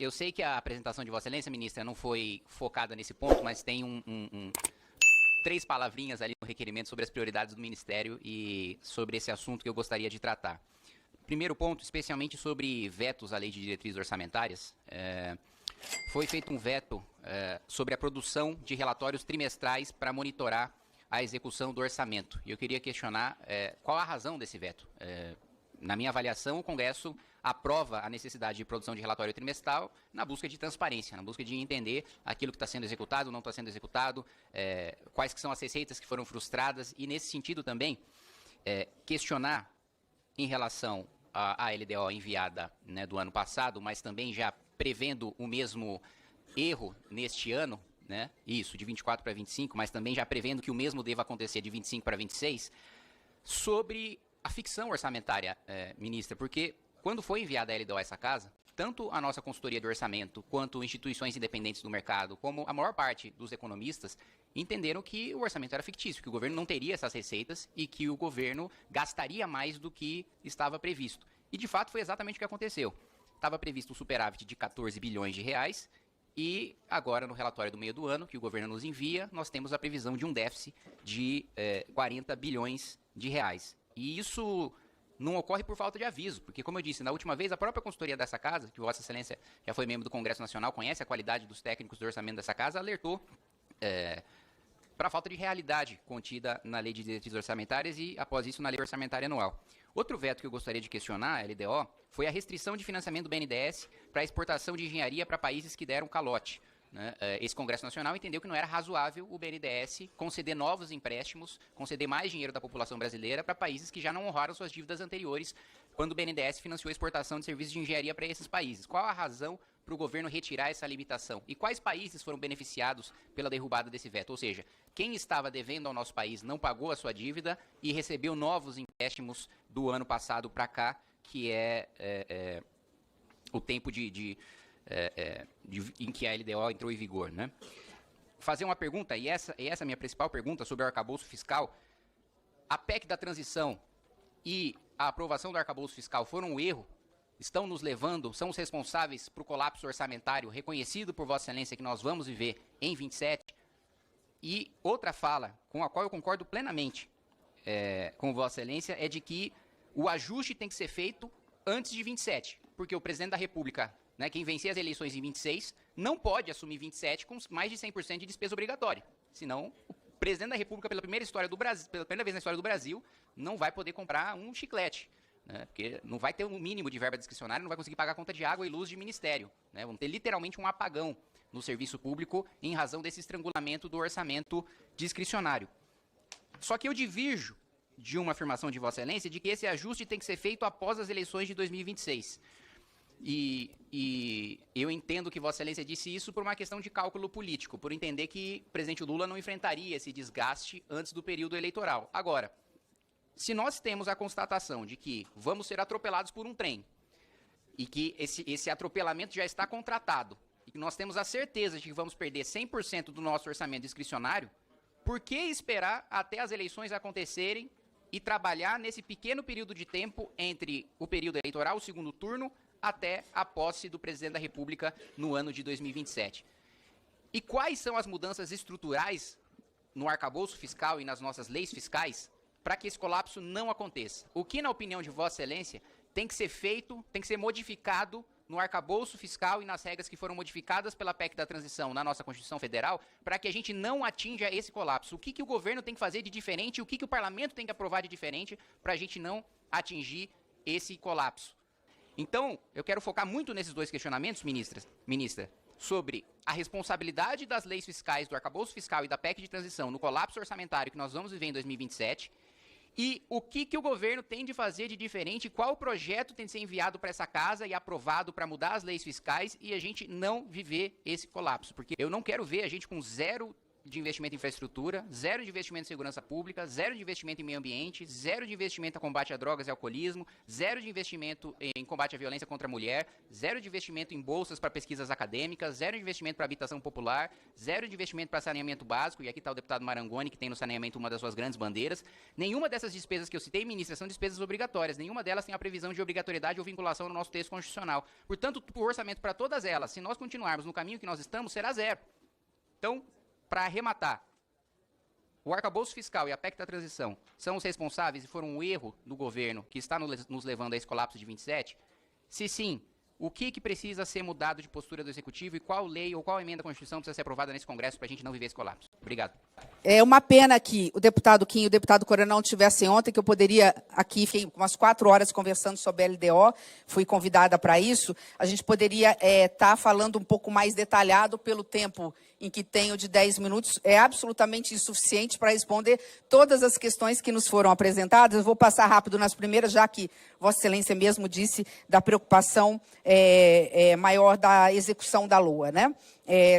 eu sei que a apresentação de Vossa Excelência, ministra, não foi focada nesse ponto, mas tem três palavrinhas ali no requerimento sobre as prioridades do Ministério e sobre esse assunto que eu gostaria de tratar. Primeiro ponto, especialmente sobre vetos à Lei de Diretrizes Orçamentárias, foi feito um veto sobre a produção de relatórios trimestrais para monitorar a execução do orçamento. E eu queria questionar qual a razão desse veto. Na minha avaliação, o Congresso aprova a necessidade de produção de relatório trimestral na busca de transparência, na busca de entender aquilo que está sendo executado, não está sendo executado, quais que são as receitas que foram frustradas e, nesse sentido também, questionar em relação à LDO enviada, né, do ano passado, mas também já prevendo o mesmo erro neste ano, né, isso, de 24 para 25, mas também já prevendo que o mesmo deva acontecer de 25 para 26, sobre a ficção orçamentária, ministra, porque quando foi enviada a LDO a essa casa, tanto a nossa consultoria de orçamento, quanto instituições independentes do mercado, como a maior parte dos economistas, entenderam que o orçamento era fictício, que o governo não teria essas receitas e que o governo gastaria mais do que estava previsto. E, de fato, foi exatamente o que aconteceu. Estava previsto um superávit de 14 bilhões de reais e agora, no relatório do meio do ano, que o governo nos envia, nós temos a previsão de um déficit de 40 bilhões de reais. E isso não ocorre por falta de aviso, porque, como eu disse, na última vez, a própria consultoria dessa casa, que Vossa Excelência já foi membro do Congresso Nacional, conhece a qualidade dos técnicos do orçamento dessa casa, alertou para a falta de realidade contida na Lei de Diretrizes Orçamentárias e, após isso, na Lei Orçamentária Anual. Outro veto que eu gostaria de questionar, a LDO, foi a restrição de financiamento do BNDES para a exportação de engenharia para países que deram calote. Né? Esse Congresso Nacional entendeu que não era razoável o BNDES conceder novos empréstimos, conceder mais dinheiro da população brasileira para países que já não honraram suas dívidas anteriores, quando o BNDES financiou a exportação de serviços de engenharia para esses países. Qual a razão para o governo retirar essa limitação? E quais países foram beneficiados pela derrubada desse veto? Ou seja, quem estava devendo ao nosso país não pagou a sua dívida e recebeu novos empréstimos do ano passado para cá, que é o tempo em que a LDO entrou em vigor, né? Fazer uma pergunta, e essa é a minha principal pergunta sobre o arcabouço fiscal. A PEC da transição e a aprovação do arcabouço fiscal foram um erro? Estão nos levando, são os responsáveis para o colapso orçamentário reconhecido por Vossa Excelência que nós vamos viver em 27? E outra fala, com a qual eu concordo plenamente com Vossa Excelência, é de que o ajuste tem que ser feito antes de 27, porque o presidente da República, né, quem vencer as eleições em 26, não pode assumir 27 com mais de 100% de despesa obrigatória. Senão, o presidente da República, pela primeira vez na história do Brasil, não vai poder comprar um chiclete. Né, porque não vai ter um mínimo de verba discricionária, não vai conseguir pagar a conta de água e luz de ministério. Né, vamos ter literalmente um apagão no serviço público em razão desse estrangulamento do orçamento discricionário. Só que eu divirjo de uma afirmação de Vossa Excelência de que esse ajuste tem que ser feito após as eleições de 2026. E eu entendo que Vossa Excelência disse isso por uma questão de cálculo político, por entender que o presidente Lula não enfrentaria esse desgaste antes do período eleitoral. Agora, se nós temos a constatação de que vamos ser atropelados por um trem e que esse atropelamento já está contratado e que nós temos a certeza de que vamos perder 100% do nosso orçamento discricionário, por que esperar até as eleições acontecerem e trabalhar nesse pequeno período de tempo entre o período eleitoral, o segundo turno, até a posse do presidente da República no ano de 2027? E quais são as mudanças estruturais no arcabouço fiscal e nas nossas leis fiscais para que esse colapso não aconteça? O que, na opinião de Vossa Excelência, tem que ser feito, tem que ser modificado no arcabouço fiscal e nas regras que foram modificadas pela PEC da transição na nossa Constituição Federal para que a gente não atinja esse colapso? O que o governo tem que fazer de diferente e o que o parlamento tem que aprovar de diferente para a gente não atingir esse colapso? Então, eu quero focar muito nesses dois questionamentos, ministra, sobre a responsabilidade das leis fiscais, do arcabouço fiscal e da PEC de transição no colapso orçamentário que nós vamos viver em 2027 e o que o governo tem de fazer de diferente, qual projeto tem de ser enviado para essa casa e aprovado para mudar as leis fiscais e a gente não viver esse colapso. Porque eu não quero ver a gente com zero de investimento em infraestrutura, zero de investimento em segurança pública, zero de investimento em meio ambiente, zero de investimento em combate a drogas e alcoolismo, zero de investimento em combate à violência contra a mulher, zero de investimento em bolsas para pesquisas acadêmicas, zero de investimento para habitação popular, zero de investimento para saneamento básico, e aqui está o deputado Marangoni, que tem no saneamento uma das suas grandes bandeiras. Nenhuma dessas despesas que eu citei, ministra, são despesas obrigatórias, nenhuma delas tem a previsão de obrigatoriedade ou vinculação no nosso texto constitucional. Portanto, o orçamento para todas elas, se nós continuarmos no caminho que nós estamos, será zero. Então, para arrematar, o arcabouço fiscal e a PEC da transição são os responsáveis e foram um erro do governo que está nos levando a esse colapso de 27? Se sim, o que precisa ser mudado de postura do Executivo e qual lei ou qual emenda à Constituição precisa ser aprovada nesse Congresso para a gente não viver esse colapso? Obrigado. É uma pena que o deputado Kim e o deputado Coronel não tivessem ontem, que eu poderia aqui, fiquei umas 4 horas conversando sobre a LDO, fui convidada para isso, a gente poderia estar falando um pouco mais detalhado pelo tempo em que tenho de 10 minutos, é absolutamente insuficiente para responder todas as questões que nos foram apresentadas. Eu vou passar rápido nas primeiras, já que Vossa Excelência mesmo disse da preocupação maior da execução da LOA, né?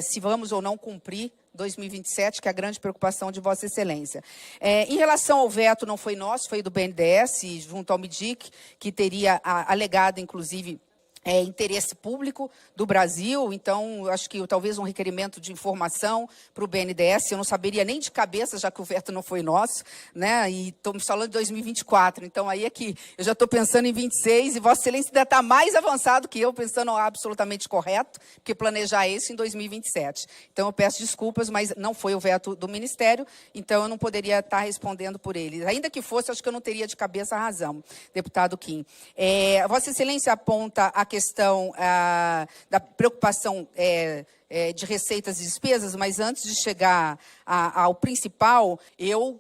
Se vamos ou não cumprir 2027, que é a grande preocupação de Vossa Excelência. Em relação ao veto, não foi nosso, foi do BNDES, junto ao MIDIC, que teria alegado, inclusive, interesse público do Brasil, então, acho que talvez um requerimento de informação para o BNDES, eu não saberia nem de cabeça, já que o veto não foi nosso, né? E estamos falando de 2024, então aí é que eu já estou pensando em 26, e Vossa Excelência ainda está mais avançado que eu, pensando absolutamente correto, porque planejar isso em 2027. Então, eu peço desculpas, mas não foi o veto do Ministério, então eu não poderia estar respondendo por ele. Ainda que fosse, acho que eu não teria de cabeça a razão, deputado Kim. Vossa Excelência aponta a questão da preocupação de receitas e despesas, mas antes de chegar ao principal, eu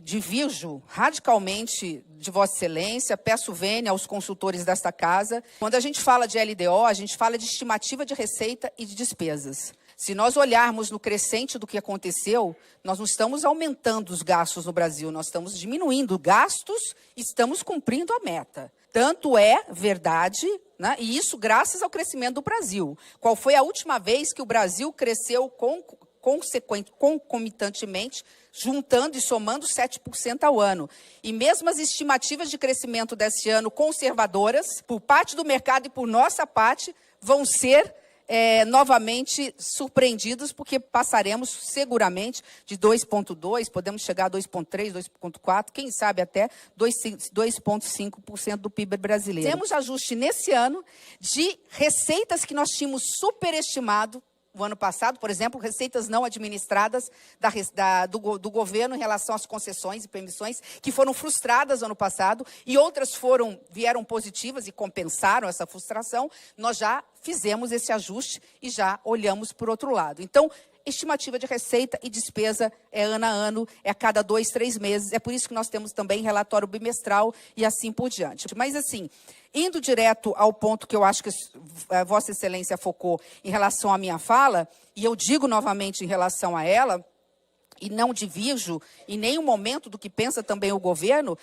divirjo radicalmente de Vossa Excelência, peço vênia aos consultores desta casa. Quando a gente fala de LDO, a gente fala de estimativa de receita e de despesas. Se nós olharmos no crescente do que aconteceu, nós não estamos aumentando os gastos no Brasil, nós estamos diminuindo gastos e estamos cumprindo a meta. Tanto é verdade, né, e isso graças ao crescimento do Brasil. Qual foi a última vez que o Brasil cresceu concomitantemente, juntando e somando 7% ao ano? E mesmo as estimativas de crescimento desse ano conservadoras, por parte do mercado e por nossa parte, vão ser novamente surpreendidos, porque passaremos seguramente de 2,2%, podemos chegar a 2,3%, 2,4%, quem sabe até 2,5% do PIB brasileiro. Temos ajuste nesse ano de receitas que nós tínhamos superestimado o ano passado, por exemplo, receitas não administradas do governo em relação às concessões e permissões, que foram frustradas ano passado, e outras vieram positivas e compensaram essa frustração. Nós já fizemos esse ajuste e já olhamos por outro lado. Então, estimativa de receita e despesa é ano a ano, é a cada 2, 3 meses. É por isso que nós temos também relatório bimestral e assim por diante. Mas, assim, indo direto ao ponto que eu acho que Vossa Excelência focou em relação à minha fala, e eu digo novamente em relação a ela, e não divirjo em nenhum momento do que pensa também o governo,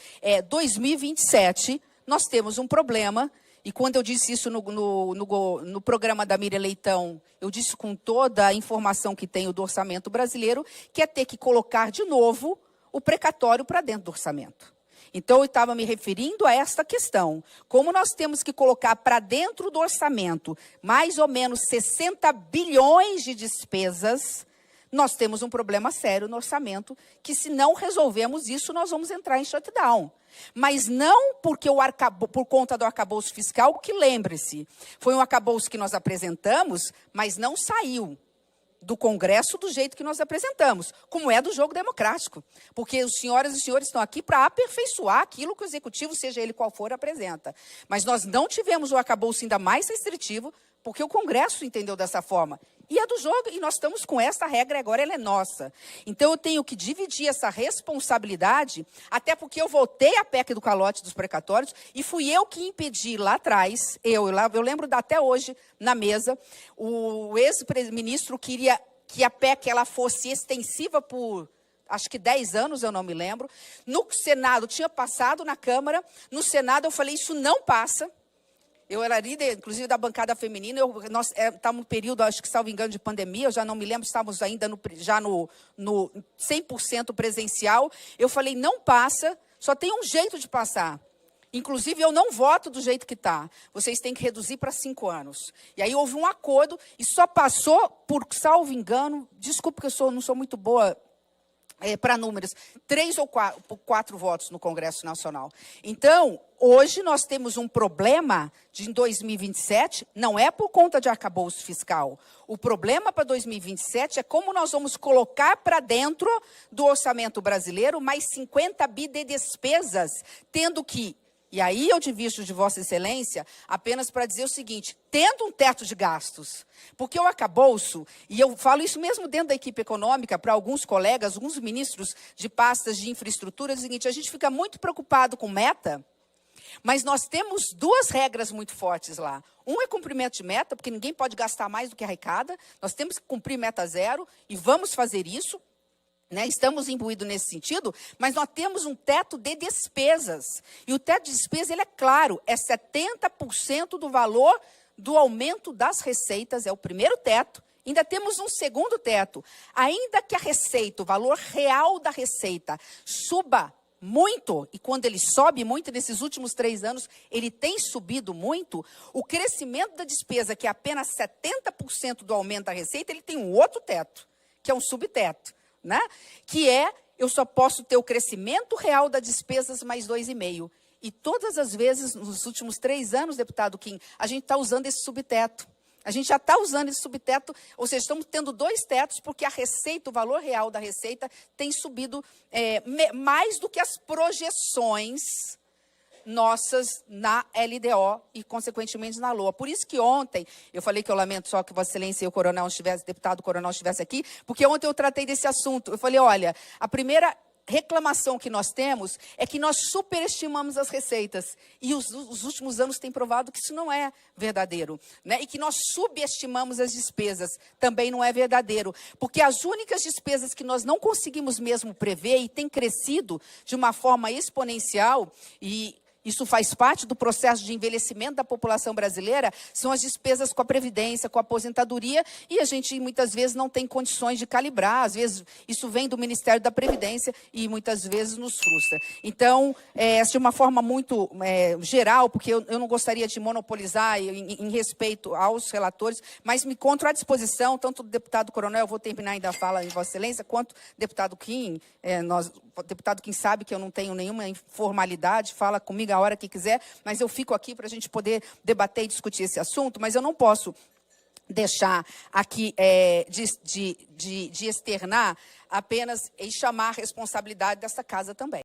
2027 nós temos um problema. E quando eu disse isso no programa da Miriam Leitão, eu disse com toda a informação que tenho do orçamento brasileiro, que é ter que colocar de novo o precatório para dentro do orçamento. Então, eu estava me referindo a esta questão. Como nós temos que colocar para dentro do orçamento mais ou menos 60 bilhões de despesas, nós temos um problema sério no orçamento, que se não resolvermos isso, nós vamos entrar em shutdown. Mas não porque por conta do arcabouço fiscal, que lembre-se, foi um arcabouço que nós apresentamos, mas não saiu do Congresso do jeito que nós apresentamos, como é do jogo democrático. Porque os senhoras e senhores estão aqui para aperfeiçoar aquilo que o Executivo, seja ele qual for, apresenta. Mas nós não tivemos o arcabouço ainda mais restritivo, porque o Congresso entendeu dessa forma. E é do jogo, e nós estamos com essa regra, agora ela é nossa. Então, eu tenho que dividir essa responsabilidade, até porque eu votei a PEC do calote dos precatórios, e fui eu que impedi lá atrás, eu lembro até hoje, na mesa, o ex-ministro queria que a PEC ela fosse extensiva por, acho que 10 anos, eu não me lembro. No Senado, tinha passado na Câmara, no Senado eu falei, isso não passa. Eu era líder, inclusive, da bancada feminina. Nós estávamos no período, acho que, salvo engano, de pandemia, eu já não me lembro, estávamos ainda já no 100% presencial. Eu falei, não passa, só tem um jeito de passar. Inclusive, eu não voto do jeito que está. Vocês têm que reduzir para 5 anos. E aí houve um acordo e só passou, por salvo engano, desculpa que eu não sou muito boa para números, 3 ou 4 votos no Congresso Nacional. Então, hoje nós temos um problema em 2027, não é por conta de arcabouço fiscal. O problema para 2027 é como nós vamos colocar para dentro do orçamento brasileiro mais 50 bi de despesas, tendo que... E aí eu divido de Vossa Excelência apenas para dizer o seguinte, tendo um teto de gastos, porque o arcabouço, e eu falo isso mesmo dentro da equipe econômica, para alguns colegas, alguns ministros de pastas de infraestrutura, é o seguinte, a gente fica muito preocupado com meta, mas nós temos 2 regras muito fortes lá. Um é cumprimento de meta, porque ninguém pode gastar mais do que arrecada, nós temos que cumprir meta zero e vamos fazer isso. Estamos imbuídos nesse sentido, mas nós temos um teto de despesas. E o teto de despesas, ele é claro, é 70% do valor do aumento das receitas, é o primeiro teto. Ainda temos um segundo teto. Ainda que a receita, o valor real da receita, suba muito, e quando ele sobe muito, nesses últimos 3 anos, ele tem subido muito, o crescimento da despesa, que é apenas 70% do aumento da receita, ele tem um outro teto, que é um subteto. Que eu só posso ter o crescimento real das despesas mais 2,5%. E todas as vezes, nos últimos 3 anos, deputado Kim, a gente está usando esse subteto. A gente já está usando esse subteto, ou seja, estamos tendo 2 tetos, porque a receita, o valor real da receita, tem subido mais do que as projeções nossas na LDO e, consequentemente, na LOA. Por isso que ontem, eu falei que eu lamento só que Vossa Excelência e o deputado coronel estivesse aqui, porque ontem eu tratei desse assunto. Eu falei, olha, a primeira reclamação que nós temos é que nós superestimamos as receitas. E os últimos anos têm provado que isso não é verdadeiro. E que nós subestimamos as despesas. Também não é verdadeiro. Porque as únicas despesas que nós não conseguimos mesmo prever e têm crescido de uma forma exponencial e... Isso faz parte do processo de envelhecimento da população brasileira, são as despesas com a Previdência, com a aposentadoria, e a gente muitas vezes não tem condições de calibrar, às vezes isso vem do Ministério da Previdência e muitas vezes nos frustra. Então, de uma forma muito geral, porque eu não gostaria de monopolizar em respeito aos relatores, mas me encontro à disposição, tanto do deputado coronel, eu vou terminar ainda a fala em Vossa Excelência, quanto do deputado Kim, o deputado Kim sabe que eu não tenho nenhuma informalidade, fala comigo a hora que quiser, mas eu fico aqui para a gente poder debater e discutir esse assunto, mas eu não posso deixar aqui de externar apenas e chamar a responsabilidade dessa casa também.